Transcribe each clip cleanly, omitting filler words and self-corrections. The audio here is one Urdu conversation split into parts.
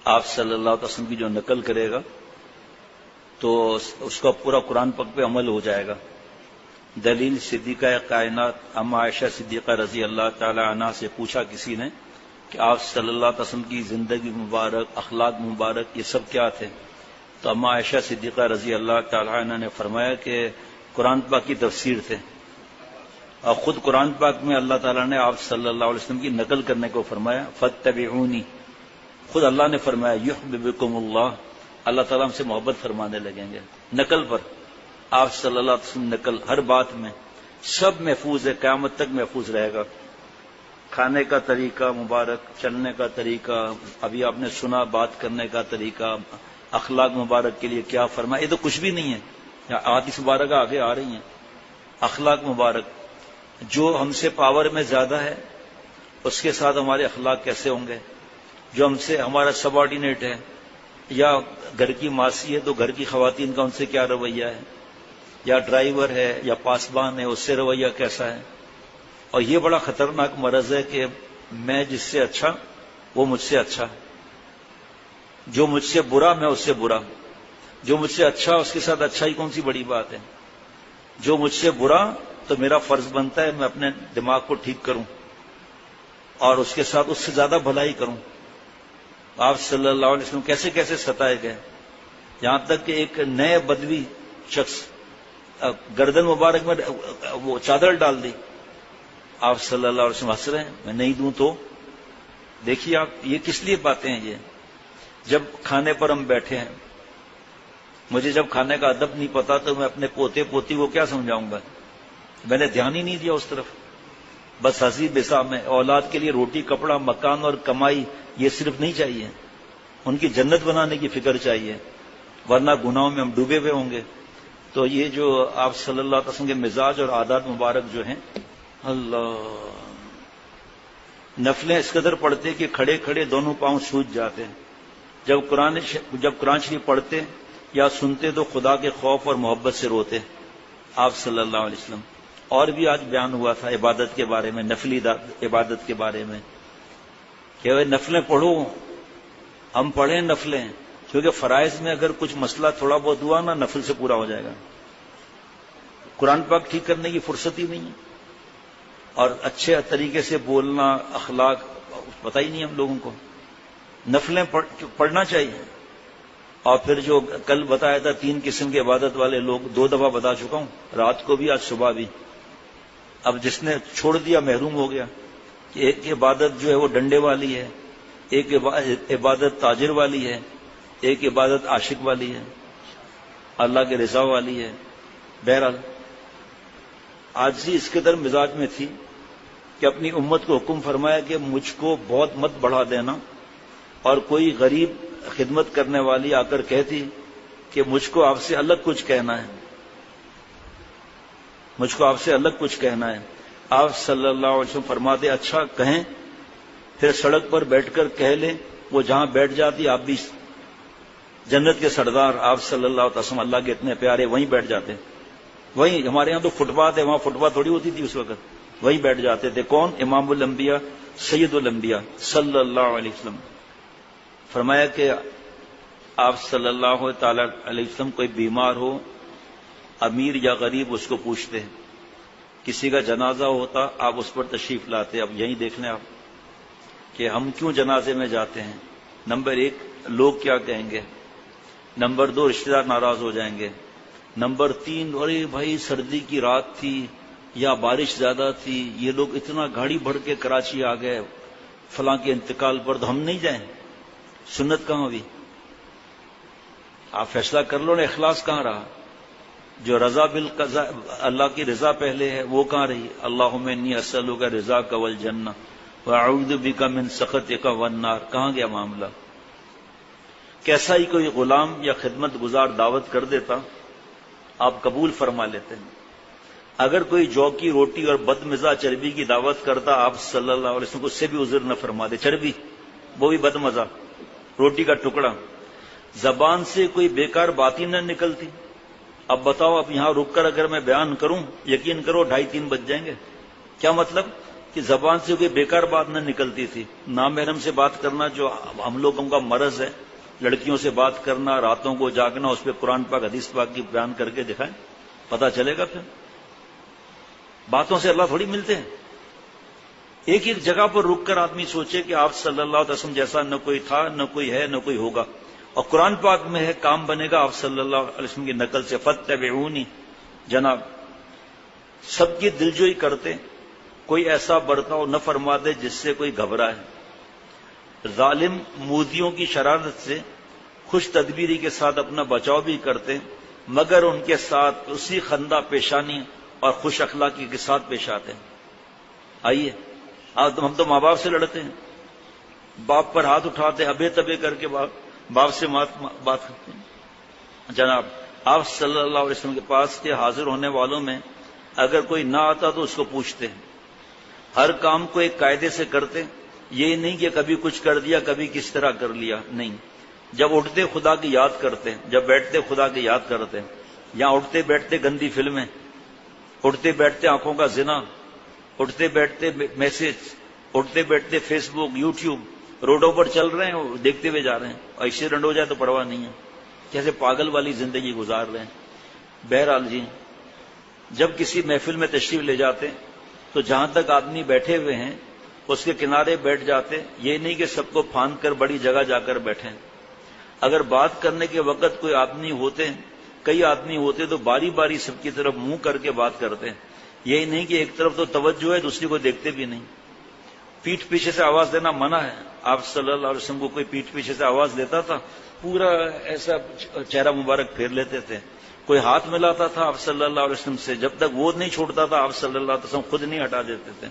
آپ صلی اللہ علیہ وسلم کی جو نقل کرے گا تو اس کا پورا قرآن پاک پہ عمل ہو جائے گا۔ دلیل صدیقہ کائنات اما عائشہ صدیقہ رضی اللہ تعالی عنہ سے پوچھا کسی نے کہ آپ صلی اللہ علیہ وسلم کی زندگی مبارک، اخلاق مبارک، یہ سب کیا تھے؟ تو اما عائشہ صدیقہ رضی اللہ تعالی عنہ نے فرمایا کہ قرآن پاک کی تفسیر تھے، اور خود قرآن پاک میں اللہ تعالیٰ نے آپ صلی اللہ علیہ وسلم کی نقل کرنے کو فرمایا، فاتبعونی، خود اللہ نے فرمایا یحببکم اللہ، اللہ تعالیٰ ہم سے محبت فرمانے لگیں گے۔ نقل پر آپ صلی اللہ علیہ وسلم نقل ہر بات میں سب محفوظ ہے، قیامت تک محفوظ رہے گا۔ کھانے کا طریقہ مبارک، چلنے کا طریقہ، ابھی آپ نے سنا بات کرنے کا طریقہ، اخلاق مبارک کے لیے کیا فرمایا، یہ تو کچھ بھی نہیں ہے، حدیث مبارکہ آگے آ رہی ہیں۔ اخلاق مبارک، جو ہم سے پاور میں زیادہ ہے اس کے ساتھ ہمارے اخلاق کیسے ہوں گے؟ جو ہم سے ہمارا سب آرڈینیٹ ہے یا گھر کی ماسی ہے تو گھر کی خواتین کا ان سے کیا رویہ ہے، یا ڈرائیور ہے یا پاسبان ہے اس سے رویہ کیسا ہے؟ اور یہ بڑا خطرناک مرض ہے کہ میں جس سے اچھا وہ مجھ سے اچھا، جو مجھ سے برا میں اس سے برا، جو مجھ سے اچھا اس کے ساتھ اچھائی کون سی بڑی بات ہے؟ جو مجھ سے برا تو میرا فرض بنتا ہے میں اپنے دماغ کو ٹھیک کروں اور اس کے ساتھ اس سے زیادہ بھلائی کروں۔ آپ صلی اللہ علیہ وسلم کیسے کیسے ستائے گئے، یہاں تک کہ ایک نئے بدوی شخص گردن مبارک میں وہ چادر ڈال دی، آپ صلی اللہ علیہ وسلم ہنس رہے ہیں، میں نہیں دوں تو؟ دیکھیے آپ یہ کس لیے باتیں ہیں یہ؟ جب کھانے پر ہم بیٹھے ہیں، مجھے جب کھانے کا ادب نہیں پتا تو میں اپنے پوتے پوتی کو کیا سمجھاؤں گا؟ میں نے دھیان ہی نہیں دیا اس طرف، بس ہنسی بسا میں۔ اولاد کے لیے روٹی کپڑا مکان اور کمائی یہ صرف نہیں چاہیے، ان کی جنت بنانے کی فکر چاہیے، ورنہ گناہوں میں ہم ڈوبے ہوئے ہوں گے۔ تو یہ جو آپ صلی اللہ علیہ وسلم کے مزاج اور عادات مبارک جو ہیں، اللہ، نفلیں اس قدر پڑھتے کہ کھڑے کھڑے دونوں پاؤں سوج جاتے ہیں۔ جب قرآن شریف پڑھتے یا سنتے تو خدا کے خوف اور محبت سے روتے آپ صلی اللہ علیہ وسلم۔ اور بھی آج بیان ہوا تھا عبادت کے بارے میں، نفلی عبادت کے بارے میں، کہ وہ نفلیں پڑھو، ہم پڑھیں نفلیں، کیونکہ فرائض میں اگر کچھ مسئلہ تھوڑا بہت ہوا نا نفل سے پورا ہو جائے گا۔ قرآن پاک ٹھیک کرنے کی فرصت ہی نہیں ہے، اور اچھے طریقے سے بولنا، اخلاق پتہ ہی نہیں ہم لوگوں کو۔ نفلیں پڑھنا چاہیے۔ اور پھر جو کل بتایا تھا 3 قسم کے عبادت والے لوگ، 2 دفعہ بتا چکا ہوں، رات کو بھی آج صبح بھی۔ اب جس نے چھوڑ دیا محروم ہو گیا کہ ایک عبادت جو ہے وہ ڈنڈے والی ہے، ایک عبادت تاجر والی ہے، ایک عبادت عاشق والی ہے، اللہ کے رضا والی ہے۔ بہرحال عاجزی اس قدر مزاج میں تھی کہ اپنی امت کو حکم فرمایا کہ مجھ کو بہت مت بڑھا دینا، اور کوئی غریب خدمت کرنے والی آ کر کہتی کہ مجھ کو آپ سے الگ کچھ کہنا ہے، مجھ کو آپ سے الگ کچھ کہنا ہے، آپ صلی اللہ علیہ وسلم فرماتے اچھا کہیں، پھر سڑک پر بیٹھ کر کہہ لیں، وہ جہاں بیٹھ جاتی آپ بھی جنت کے سردار آپ صلی اللہ علیہ وسلم اللہ کے اتنے پیارے وہیں بیٹھ جاتے۔ وہیں ہمارے یہاں تو فٹ پاتھ ہے، وہاں فٹ پاتھ تھوڑی ہوتی تھی اس وقت، وہیں بیٹھ جاتے تھے۔ کون؟ امام الانبیاء سید الانبیاء صلی اللہ علیہ وسلم۔ فرمایا کہ آپ صلی اللہ تعالی علیہ وسلم کوئی بیمار ہو، امیر یا غریب، اس کو پوچھتے، کسی کا جنازہ ہوتا آپ اس پر تشریف لاتے۔ اب یہیں دیکھ لیں آپ کہ ہم کیوں جنازے میں جاتے ہیں۔ نمبر 1 لوگ کیا کہیں گے، نمبر 2 رشتہ دار ناراض ہو جائیں گے، نمبر 3 ارے بھائی سردی کی رات تھی یا بارش زیادہ تھی، یہ لوگ اتنا گاڑی بھر کے کراچی آ گئے فلاں کے انتقال پر، تو ہم نہیں جائیں۔ سنت کہاں ہوئی؟ آپ فیصلہ کر لو نا، اخلاص کہاں رہا؟ جو رضا بالقضاء، اللہ کی رضا پہلے ہے، وہ کہاں رہی؟ اللہم انی اسألک رضاک والجنہ واعوذ بک من سخطک والنار، کہاں گیا معاملہ؟ کیسا ہی کوئی غلام یا خدمت گزار دعوت کر دیتا آپ قبول فرما لیتے ہیں۔ اگر کوئی جو کی روٹی اور بد مزہ چربی کی دعوت کرتا آپ صلی اللہ علیہ وسلم اس سے بھی عذر نہ فرما دے، چربی وہ بھی بد مزہ، روٹی کا ٹکڑا، زبان سے کوئی بیکار بات ہی نہ نکلتی۔ اب بتاؤ، اب یہاں رک کر اگر میں بیان کروں، یقین کرو 2:30-3 بج جائیں گے۔ کیا مطلب؟ کہ زبان سے کوئی بیکار بات نہ نکلتی تھی. نامحرم سے بات کرنا جو ہم لوگوں کا مرض ہے، لڑکیوں سے بات کرنا، راتوں کو جاگنا، اس پہ قرآن پاک حدیث پاک کی بیان کر کے دکھائیں، پتہ چلے گا. پھر باتوں سے اللہ تھوڑی ملتے ہیں. ایک ایک جگہ پر رک کر آدمی سوچے کہ آپ صلی اللہ علیہ وسلم جیسا نہ کوئی تھا، نہ کوئی ہے، نہ کوئی ہوگا. اور قرآن پاک میں ہے کام بنے گا آپ صلی اللہ علیہ وسلم کی نقل سے. فاتبعونی، جناب سب کی دلجوئی کرتے، کوئی ایسا برتاؤ نہ فرما دے جس سے کوئی گھبرائے. ظالم مودیوں کی شرارت سے خوش تدبیری کے ساتھ اپنا بچاؤ بھی کرتے، مگر ان کے ساتھ اسی خندہ پیشانی اور خوش اخلاقی کے ساتھ پیش آتے ہیں. آئیے ہم تو ماں باپ سے لڑتے ہیں، باپ پر ہاتھ اٹھاتے، ابے تبے کر کے باپ سے بات کرتے ہیں. جناب آپ صلی اللہ علیہ وسلم کے پاس کے حاضر ہونے والوں میں اگر کوئی نہ آتا تو اس کو پوچھتے ہیں. ہر کام کو ایک قاعدے سے کرتے، یہ نہیں کہ کبھی کچھ کر دیا کبھی کس طرح کر لیا. نہیں، جب اٹھتے خدا کی یاد کرتے، جب بیٹھتے خدا کی یاد کرتے. یہاں اٹھتے بیٹھتے گندی فلمیں، اٹھتے بیٹھتے آنکھوں کا زنا، اٹھتے بیٹھتے میسج، اٹھتے بیٹھتے فیس بک، یوٹیوب، روڈوں پر چل رہے ہیں اور دیکھتے ہوئے جا رہے ہیں. اور ایکسیڈنٹ ہو جائے تو پرواہ نہیں ہے، کیسے پاگل والی زندگی گزار رہے ہیں. بہرحال جی، جب کسی محفل میں تشریف لے جاتے تو جہاں تک آدمی بیٹھے ہوئے ہیں اس کے کنارے بیٹھ جاتے. یہ نہیں کہ سب کو پھاند کر بڑی جگہ جا کر بیٹھیں. اگر بات کرنے کے وقت کوئی آدمی ہوتے، کئی آدمی ہوتے تو باری باری سب کی طرف منہ کر کے بات کرتے. یہی نہیں کہ ایک طرف تو توجہ ہے دوسری کو دیکھتے بھی نہیں. پیٹھ پیچھے سے آواز دینا منع ہے. آپ صلی اللہ علیہ وسلم کو کوئی پیٹھ پیچھے سے آواز دیتا تھا، پورا ایسا چہرہ مبارک پھیر لیتے تھے. کوئی ہاتھ ملاتا تھا آپ صلی اللہ علیہ وسلم سے، جب تک وہ نہیں چھوڑتا تھا آپ صلی اللہ علیہ وسلم خود نہیں ہٹا دیتے تھے.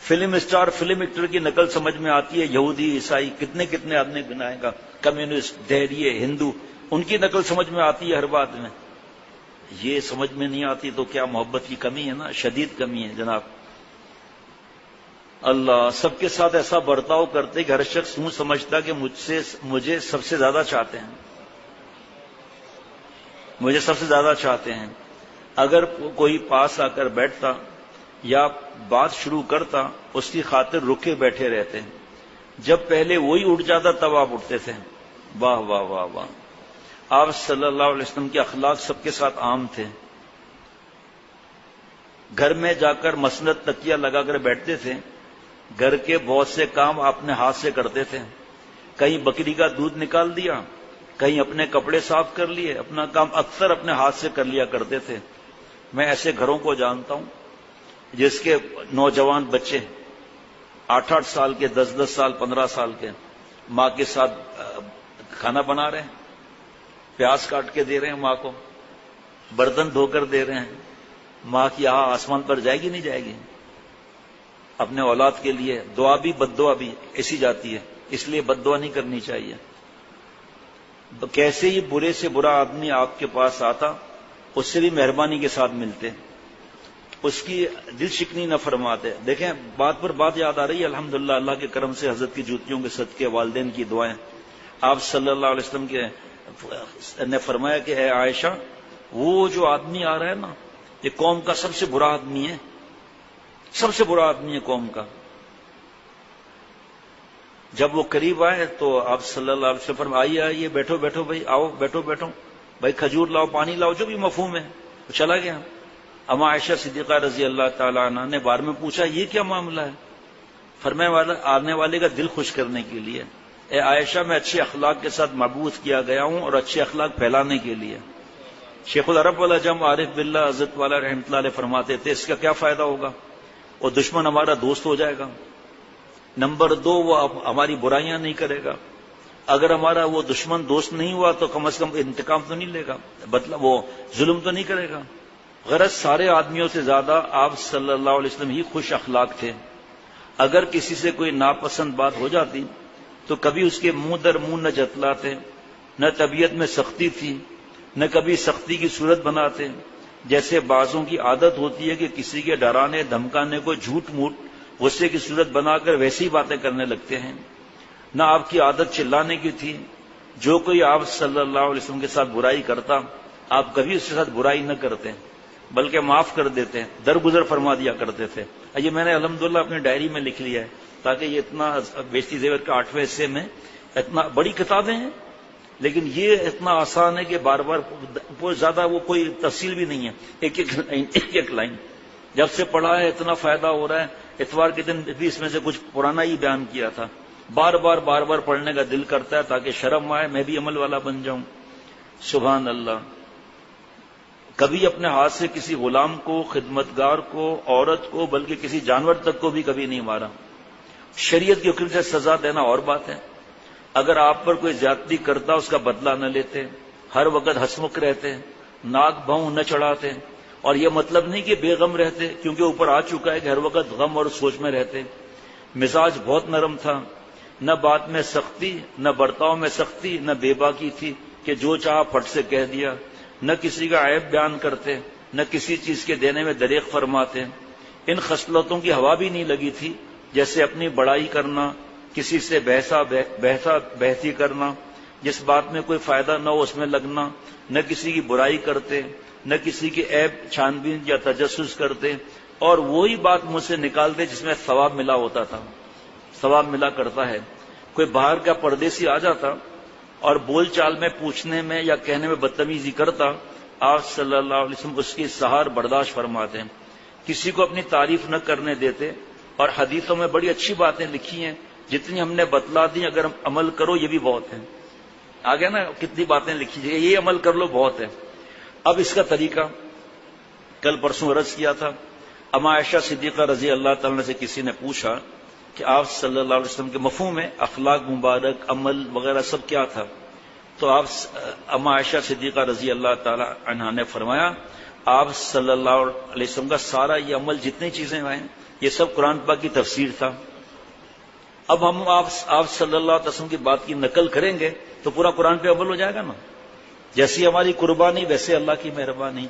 فلم اسٹار، فلم ایکٹر کی نقل سمجھ میں آتی ہے، یہودی، عیسائی، کتنے کتنے آدمی گنائے گا، کمیونسٹ، دہریے، ہندو، ان کی نقل سمجھ میں آتی ہے ہر بات میں. یہ سمجھ میں نہیں آتی تو کیا محبت کی کمی ہے نا، شدید کمی ہے جناب. اللہ سب کے ساتھ ایسا برتاؤ کرتے کہ ہر شخص یوں سمجھتا کہ مجھے سب سے زیادہ چاہتے ہیں، مجھے سب سے زیادہ چاہتے ہیں. اگر کوئی پاس آ کر بیٹھتا یا بات شروع کرتا اس کی خاطر رکے بیٹھے رہتے. جب پہلے وہی اٹھ جاتا تب آپ اٹھتے تھے. واہ واہ واہ واہ. آپ صلی اللہ علیہ وسلم کے اخلاق سب کے ساتھ عام تھے. گھر میں جا کر مسند تکیہ لگا کر بیٹھتے تھے. گھر کے بہت سے کام اپنے ہاتھ سے کرتے تھے. کہیں بکری کا دودھ نکال دیا، کہیں اپنے کپڑے صاف کر لیے، اپنا کام اکثر اپنے ہاتھ سے کر لیا کرتے تھے. میں ایسے گھروں کو جانتا ہوں جس کے نوجوان بچے 8-8 سال کے، 10-10 سال، 15 سال کے ماں کے ساتھ کھانا بنا رہے ہیں، پیاز کاٹ کے دے رہے ہیں ماں کو، برتن دھو کر دے رہے ہیں. ماں کی آسمان پر جائے گی نہیں جائے گی؟ اپنے اولاد کے لیے دعا بھی بد دعا بھی ایسی جاتی ہے، اس لیے بد دعا نہیں کرنی چاہیے. کیسے ہی برے سے برا آدمی آپ کے پاس آتا اس سے بھی مہربانی کے ساتھ ملتے، اس کی دل شکنی نہ فرماتے. دیکھیں بات پر بات یاد آ رہی ہے الحمدللہ، اللہ کے کرم سے حضرت کی جوتیوں کے صدقے، والدین کی دعائیں. آپ صلی اللہ علیہ وسلم نے فرمایا کہ اے عائشہ، وہ جو آدمی آ رہا ہے نا یہ قوم کا سب سے برا آدمی ہے، سب سے برا آدمی ہے قوم کا. جب وہ قریب آئے تو آپ صلی اللہ علیہ وسلم فرمایا آئیے بیٹھو بیٹھو بھائی، آؤ بیٹھو بیٹھو بھائی، کھجور لاؤ، پانی لاؤ، جو بھی مفہوم ہے. وہ چلا گیا. اما عائشہ صدیقہ رضی اللہ تعالی عنہ نے بار میں پوچھا یہ کیا معاملہ ہے؟ فرمایا آنے والے کا دل خوش کرنے کے لیے. اے عائشہ، میں اچھے اخلاق کے ساتھ مبعوث کیا گیا ہوں اور اچھے اخلاق پھیلانے کے لیے. شیخ العرب والعجم عارف باللہ حضرت والا رحمۃ اللہ علیہ فرماتے تھے اس کا کیا فائدہ ہوگا؟ وہ دشمن ہمارا دوست ہو جائے گا. نمبر 2 وہ ہماری برائیاں نہیں کرے گا. اگر ہمارا وہ دشمن دوست نہیں ہوا تو کم از کم انتقام تو نہیں لے گا، مطلب وہ ظلم تو نہیں کرے گا. غرض سارے آدمیوں سے زیادہ آپ صلی اللہ علیہ وسلم ہی خوش اخلاق تھے. اگر کسی سے کوئی ناپسند بات ہو جاتی تو کبھی اس کے منہ در منہ نہ جتلاتے، نہ طبیعت میں سختی تھی، نہ کبھی سختی کی صورت بناتے. جیسے بعضوں کی عادت ہوتی ہے کہ کسی کے ڈرانے دھمکانے کو جھوٹ موٹ غصے کی صورت بنا کر ویسی باتیں کرنے لگتے ہیں. نہ آپ کی عادت چلانے کی تھی. جو کوئی آپ صلی اللہ علیہ وسلم کے ساتھ برائی کرتا آپ کبھی اس کے ساتھ برائی نہ کرتے، بلکہ معاف کر دیتے ہیں، درگزر فرما دیا کرتے تھے۔ یہ میں نے الحمدللہ اپنی ڈائری میں لکھ لیا ہے، تاکہ یہ اتنا بیشتی زیور کے 8ویں حصے میں اتنا بڑی کتابیں ہیں، لیکن یہ اتنا آسان ہے کہ بار بار بہت زیادہ وہ کوئی تفصیل بھی نہیں ہے، ایک لائن جب سے پڑھا ہے اتنا فائدہ ہو رہا ہے۔ اتوار کے دن بھی اس میں سے کچھ پرانا ہی بیان کیا تھا، بار بار پڑھنے کا دل کرتا ہے تاکہ شرم آئے، میں بھی عمل والا بن جاؤں۔ سبحان اللہ۔ کبھی اپنے ہاتھ سے کسی غلام کو، خدمتگار کو، عورت کو، بلکہ کسی جانور تک کو بھی کبھی نہیں مارا۔ شریعت کے حکم سے سزا دینا اور بات ہے، اگر آپ پر کوئی زیادتی کرتا اس کا بدلہ نہ لیتے، ہر وقت ہنسمکھ رہتے، ناک بھوں نہ چڑھاتے، اور یہ مطلب نہیں کہ بے غم رہتے، کیونکہ اوپر آ چکا ہے کہ ہر وقت غم اور سوچ میں رہتے۔ مزاج بہت نرم تھا، نہ بات میں سختی، نہ برتاؤ میں سختی، نہ بے باکی تھی کہ جو چاہا پھٹ سے کہہ دیا، نہ کسی کا عیب بیان کرتے، نہ کسی چیز کے دینے میں دریغ فرماتے۔ ان خصلتوں کی ہوا بھی نہیں لگی تھی، جیسے اپنی بڑائی کرنا، کسی سے بحثی کرنا، جس بات میں کوئی فائدہ نہ ہو اس میں لگنا، نہ کسی کی برائی کرتے، نہ کسی کے عیب چھانبین یا تجسس کرتے، اور وہی بات مجھ سے نکالتے جس میں ثواب ملا ہوتا تھا، ثواب ملا کرتا ہے۔ کوئی باہر کا پردیسی آ جاتا اور بول چال میں، پوچھنے میں یا کہنے میں بدتمیزی کرتا، آپ صلی اللہ علیہ وسلم اس کی سہار برداشت فرماتے ہیں، کسی کو اپنی تعریف نہ کرنے دیتے، اور حدیثوں میں بڑی اچھی باتیں لکھی ہیں، جتنی ہم نے بتلا دی اگر عمل کرو یہ بھی بہت ہے۔ آگے نا کتنی باتیں لکھی جائے، یہ عمل کر لو بہت ہے۔ اب اس کا طریقہ کل پرسوں عرض کیا تھا، اما عائشہ صدیقہ رضی اللہ تعالیٰ سے کسی نے پوچھا کہ آپ صلی اللہ علیہ وسلم کے مفہوم میں اخلاق مبارک، عمل وغیرہ سب کیا تھا؟ تو آپ اما عائشہ صدیقہ رضی اللہ تعالی عنہا نے فرمایا، آپ صلی اللہ علیہ وسلم کا سارا یہ عمل جتنی چیزیں ہیں یہ سب قرآن پاک کی تفسیر تھا۔ اب ہم آپ صلی اللہ علیہ وسلم کی بات کی نقل کریں گے تو پورا قرآن پہ عمل ہو جائے گا نا، جیسی ہماری قربانی ویسے اللہ کی مہربانی۔